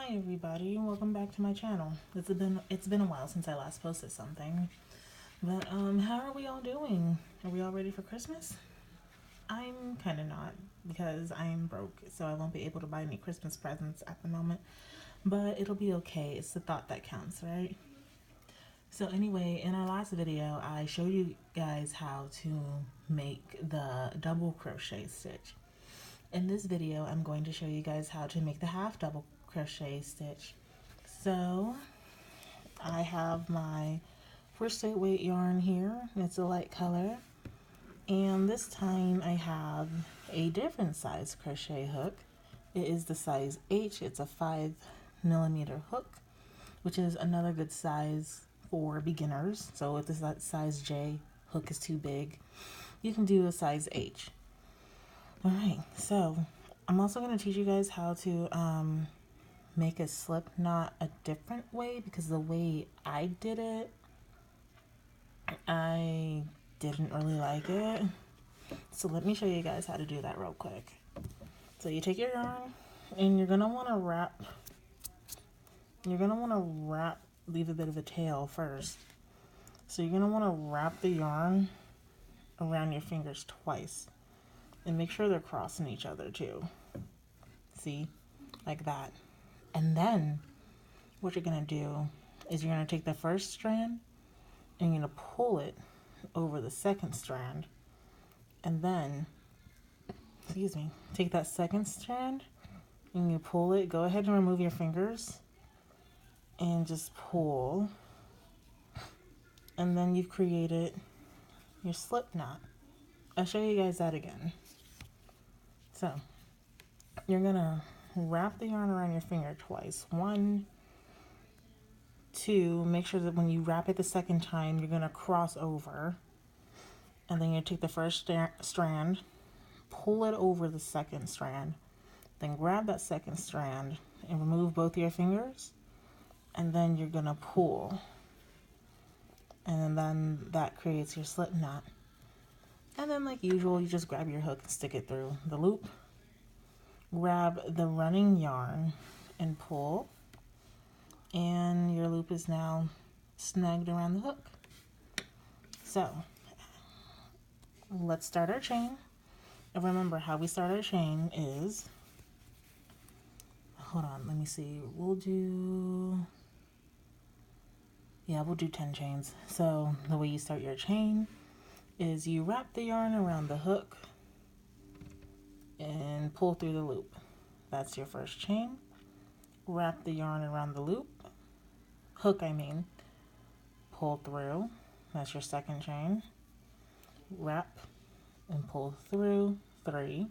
Hi everybody, welcome back to my channel. It's been a while since I last posted something. But how are we all doing? Are we all ready for Christmas? I'm kind of not because I am broke, so I won't be able to buy any Christmas presents at the moment. But it'll be okay. It's the thought that counts, right? So anyway, in our last video, I showed you guys how to make the double crochet stitch. In this video, I'm going to show you guys how to make the half double crochet stitch. So I have my first weight yarn here. It's a light color. And this time I have a different size crochet hook. It is the size H. It's a 5mm hook, which is another good size for beginners. So if this size J hook is too big, you can do a size H. Alright, so I'm also going to teach you guys how to make a slip knot a different way, because the way I did it, I didn't really like it. So let me show you guys how to do that real quick. So you take your yarn and you're going to want to wrap, leave a bit of a tail first. So you're going to want to wrap the yarn around your fingers twice. And make sure they're crossing each other too. See? Like that. And then what you're going to do is you're going to take the first strand and you're going to pull it over the second strand. And then, take that second strand and you pull it. Go ahead and remove your fingers and just pull. And then you've created your slip knot. I'll show you guys that again. So you're gonna wrap the yarn around your finger twice. 1, 2, make sure that when you wrap it the second time, you're gonna cross over. And then you take the first strand, pull it over the second strand, then grab that second strand and remove both your fingers. And then you're gonna pull. And then that creates your slip knot. And then like usual, you just grab your hook and stick it through the loop. Grab the running yarn and pull. And your loop is now snagged around the hook. So let's start our chain. And remember, how we start our chain is, hold on, let me see. We'll do 10 chains. So the way you start your chain is you wrap the yarn around the hook and pull through the loop. That's your first chain. Wrap the yarn around the loop, hook I mean, pull through. That's your second chain. Wrap and pull through, 3.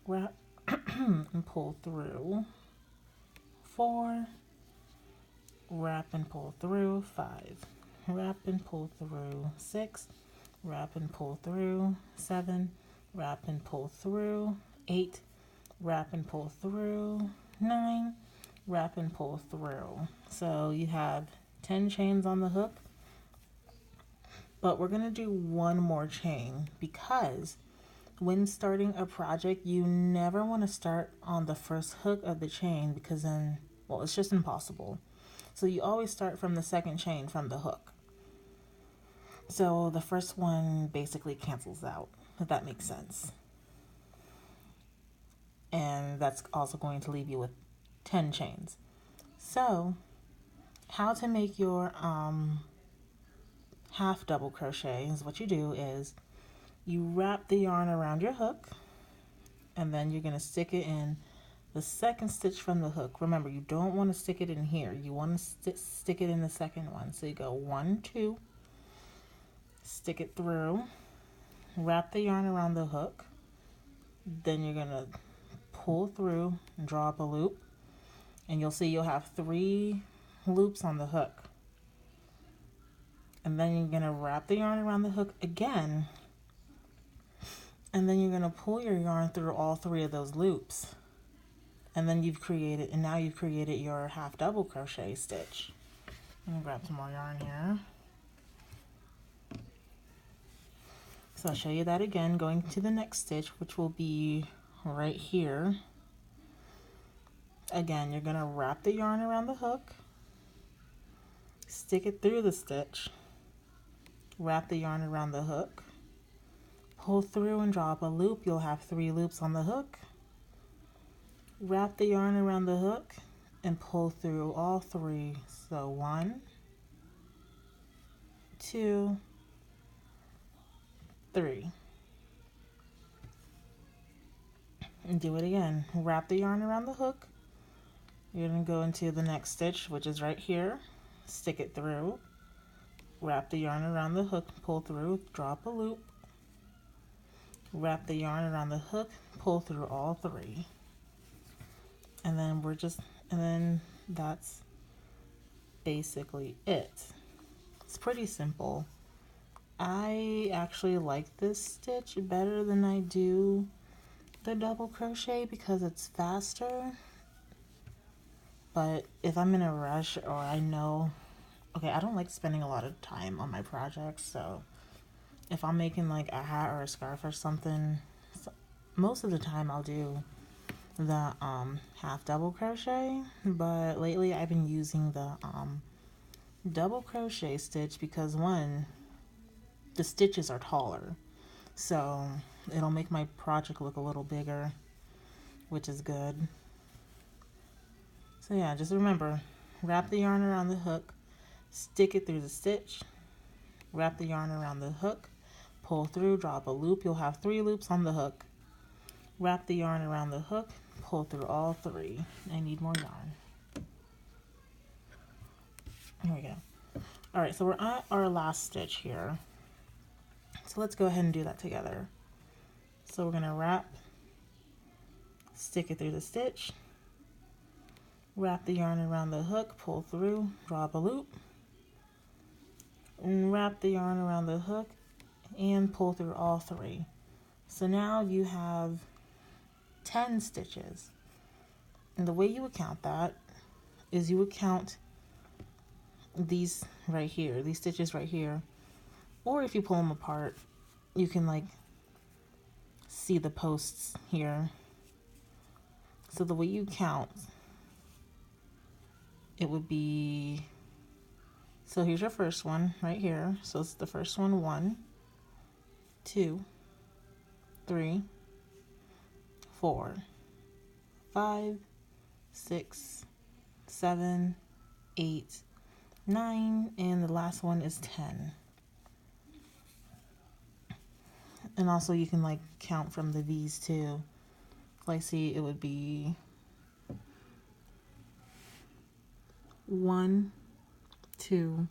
Wrap and pull through, 4. Wrap and pull through, 5. Wrap and pull through, 6. Wrap and pull through, 7. Wrap and pull through, 8. Wrap and pull through, 9. Wrap and pull through. So you have 10 chains on the hook. But we're going to do one more chain, because when starting a project, you never want to start on the first hook of the chain, because then, well, it's just impossible. So you always start from the second chain from the hook. So the first one basically cancels out, if that makes sense. And that's also going to leave you with 10 chains. So how to make your half double crochet is what you do is you wrap the yarn around your hook, and then you're going to stick it in the second stitch from the hook. Remember, you don't want to stick it in here. You want to stick it in the second one. So you go 1, 2, stick it through, wrap the yarn around the hook, then you're going to pull through and draw up a loop, and you'll see you'll have 3 loops on the hook. And then you're going to wrap the yarn around the hook again, and then you're going to pull your yarn through all 3 of those loops. And then now you've created your half double crochet stitch. Let me grab some more yarn here. So I'll show you that again, going to the next stitch, which will be right here. Again, you're gonna wrap the yarn around the hook, stick it through the stitch, wrap the yarn around the hook, pull through and draw up a loop. You'll have 3 loops on the hook. Wrap the yarn around the hook and pull through all 3. So 1, 2, 3. And do it again. Wrap the yarn around the hook. You're going to go into the next stitch, which is right here. Stick it through. Wrap the yarn around the hook, pull through, drop a loop. Wrap the yarn around the hook, pull through all 3. And then that's basically it. It's pretty simple. I actually like this stitch better than I do the double crochet because it's faster. But if I'm in a rush or I know, okay, I don't like spending a lot of time on my projects, so if I'm making like a hat or a scarf or something, most of the time I'll do the half double crochet, but lately I've been using the double crochet stitch because one, the stitches are taller, so it'll make my project look a little bigger, which is good. So yeah, just remember, wrap the yarn around the hook, stick it through the stitch, wrap the yarn around the hook, pull through, drop a loop. You'll have 3 loops on the hook. Wrap the yarn around the hook, pull through all 3. I need more yarn. Here we go. All right, so we're at our last stitch here. So let's go ahead and do that together. So we're gonna wrap, stick it through the stitch, wrap the yarn around the hook, pull through, drop a loop, and wrap the yarn around the hook and pull through all 3. So now you have 10 stitches. And the way you would count that is you would count these right here, these stitches right here, or if you pull them apart, you can like see the posts here. So the way you count, it would be, so here's your first one right here. So it's the first one, 1, 2, 3, 4, 5, 6, 7, 8, 9, and the last one is 10. And also you can like count from the V's too. Like see, it would be 1, 2.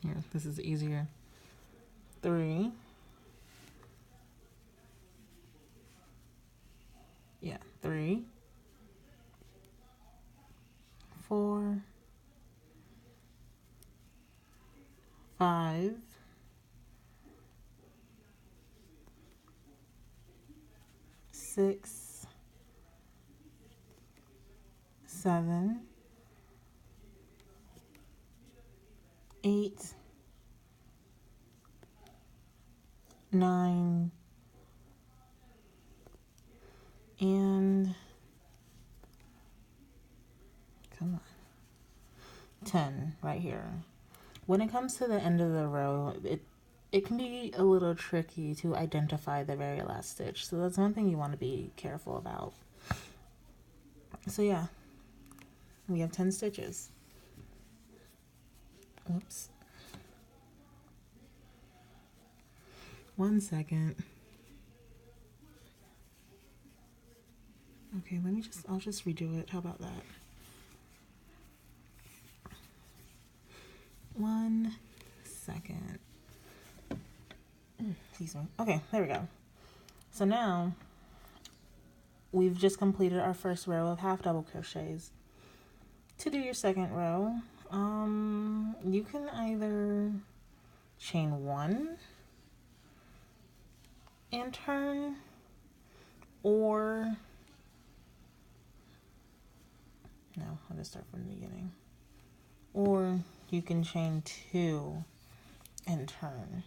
Here, this is easier. 3. Yeah, 3, 4, 5, 6, 7, 8, 9, and come on, 10 right here. When it comes to the end of the row, it can be a little tricky to identify the very last stitch. So that's one thing you want to be careful about. So yeah, we have 10 stitches. Oops. 1 second. Okay, I'll just redo it. How about that? 1 second. Excuse me. Okay, there we go. So now we've just completed our first row of half double crochets. To do your second row, you can either chain 1 and turn, or no, I'll just start from the beginning. Or you can chain 2 and turn.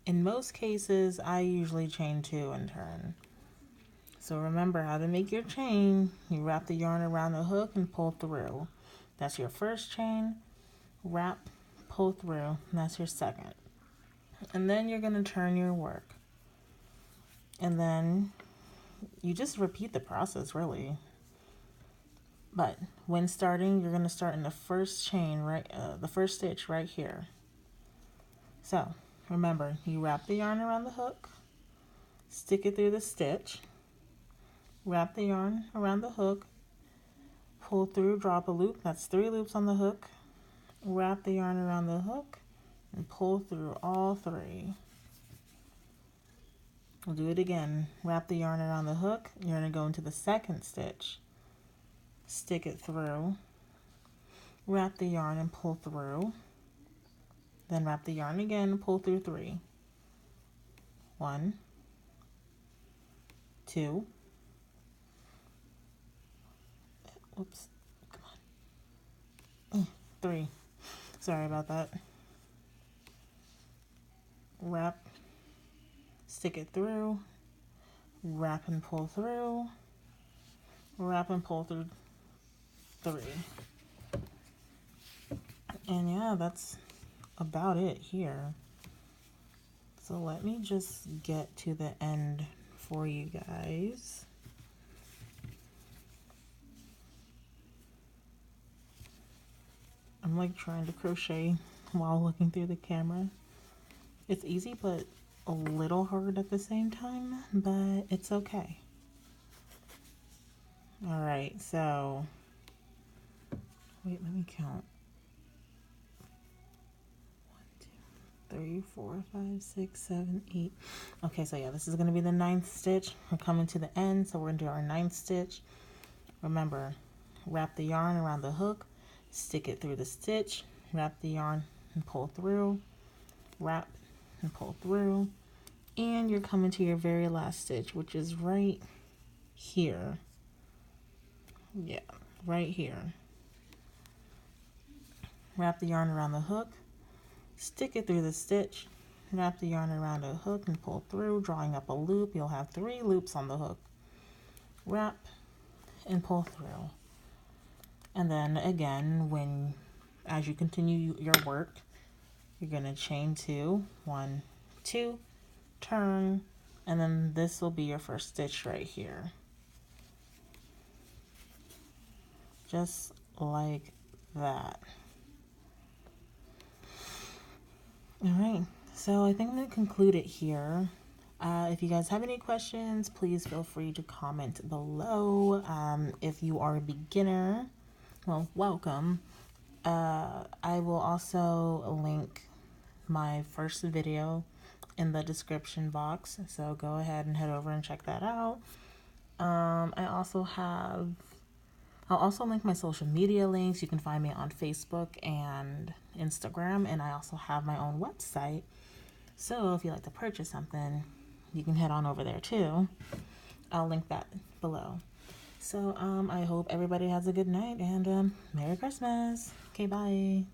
In most cases, I usually chain 2 and turn. So remember how to make your chain. You wrap the yarn around the hook and pull through. That's your first chain. Wrap, pull through, and that's your second. And then you're going to turn your work. And then you just repeat the process, really. But when starting, you're going to start in the first chain, right? The first stitch right here. So remember, you wrap the yarn around the hook, stick it through the stitch, wrap the yarn around the hook, pull through, drop a loop. That's 3 loops on the hook. Wrap the yarn around the hook and pull through all 3. We'll do it again. Wrap the yarn around the hook. You're going to go into the second stitch. Stick it through. Wrap the yarn and pull through. Then wrap the yarn again and pull through 3. 1, 2. Oops. Come on. 3. Sorry about that. Wrap. Stick it through. Wrap and pull through. Wrap and pull through 3. And yeah, that's about it here. So let me just get to the end for you guys. I'm like trying to crochet while looking through the camera. It's easy, but a little hard at the same time, but it's okay. All right, so wait, let me count. 1, 2, 3, 4, 5, 6, 7, 8. Okay, so yeah, this is going to be the 9th stitch. We're coming to the end, so we're going to do our 9th stitch. Remember, wrap the yarn around the hook, stick it through the stitch, wrap the yarn and pull through, wrap and pull through, and you're coming to your very last stitch, which is right here. Yeah, right here. Wrap the yarn around the hook, stick it through the stitch, wrap the yarn around a hook and pull through, drawing up a loop. You'll have 3 loops on the hook. Wrap and pull through. And then again, as you continue your work, you're going to chain 2, 1, 2, turn, and then this will be your first stitch right here. Just like that. All right, so I think I'm going to conclude it here. If you guys have any questions, please feel free to comment below. If you are a beginner, well, welcome. I will also link my first video in the description box, so go ahead and head over and check that out. I'll also link my social media links. You can find me on Facebook and Instagram, and I also have my own website. So if you'd like to purchase something, you can head on over there too. I'll link that below. So I hope everybody has a good night, and Merry Christmas. Okay, bye.